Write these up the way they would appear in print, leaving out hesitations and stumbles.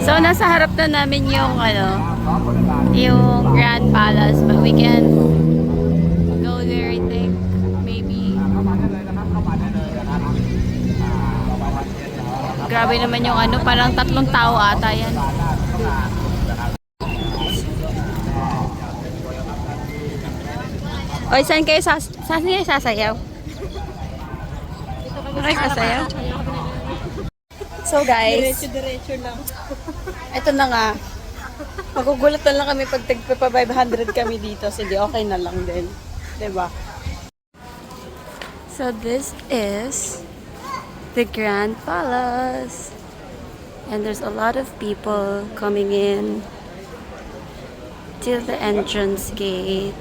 So, nasa harap na namin yung, yung Grand Palace. But we can go there, I think. Maybe. Grabe naman yung parang 3 tao ata yan. Oy, saan kayo sasayaw? Ay, sasayaw? So guys, diretso lang. Ito na nga. Magugulat na lang kami pag tagpa 500 kami dito. Sige, okay na lang din. 'Di ba? So this is the Grand Palace. And there's a lot of people coming in to the entrance gate.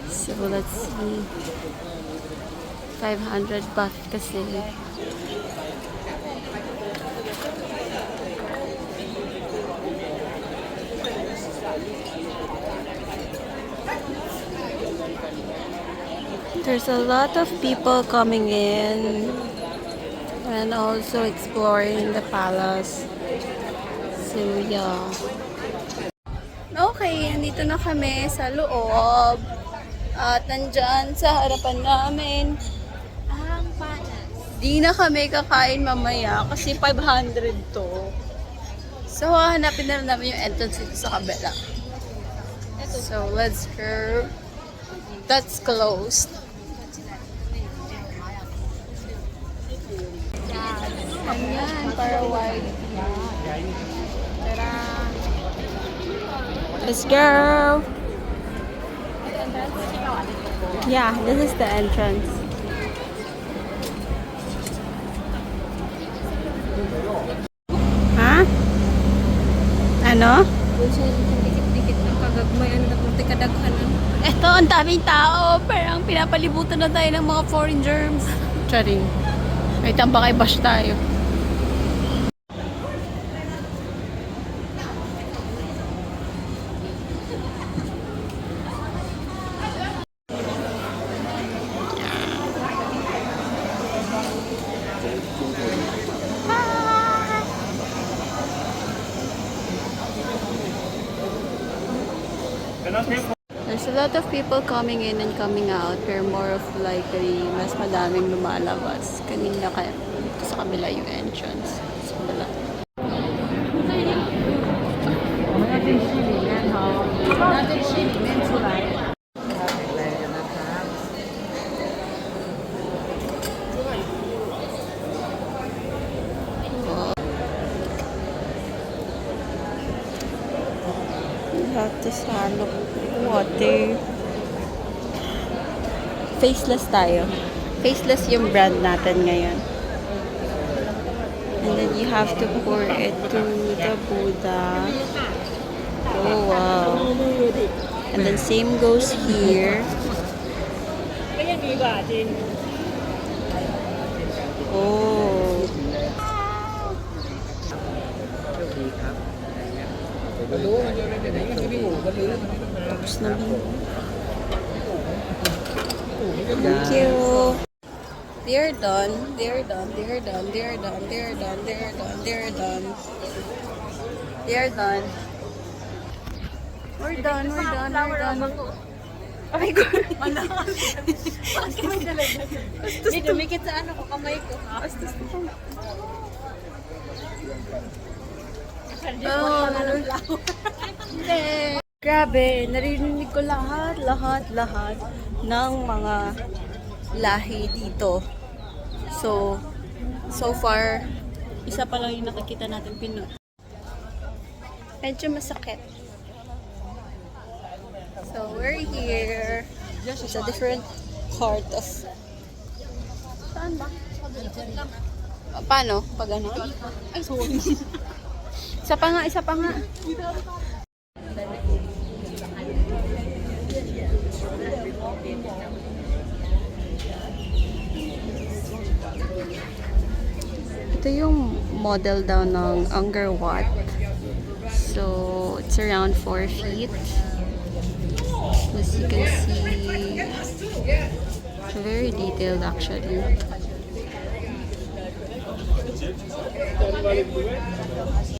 So let's see. 500 baht kasi. There's a lot of people coming in and also exploring the palace. So yeah. Okay, nandito na kami sa loob. At nandyan sa harapan namin ang palace. Di na kami kakain mamaya kasi 500 to. So hanapin na namin yung entrance dito sa kabila. So let's go. That's closed. Ayan, para wide. Let's go. Yeah, this is the entrance. Ha? Ano? Dikit-dikit ng kagagmay, kadaghanan. Eto, ang daming tao. Parang pinapalibutan na tayo ng mga foreign germs. Charing. May tamba kay bash tayo. There's a lot of people coming in and coming out, pero more of likely, mas madaming lumalabas. Kanina kaya sa kabila yung entrance. Sa kabila. Have to salok water. Faceless tayo. Faceless yung brand natin ngayon. And then you have to pour it to the Buddha. Oh wow. And then same goes here. Oh. Tapos na bin. Thank you. They're done. They're done. They're done. They're done. They're done. They're done. They're done. They're done. We're done. We're done. We're done. Oh my God. May dumikit sa ko, kamay ko. Hindi. Grabe, narinig ko lahat ng mga lahi dito. So far, isa pa lang yung nakikita natin Pinoy. Medyo masakit. So we're here. It's a different part of... Saan ba? Paano? Pag ano? Ay, sorry. Isa pa nga. Ito yung model daw ng Angkor Wat. So, it's around 4 feet. As you can see, very detailed actually.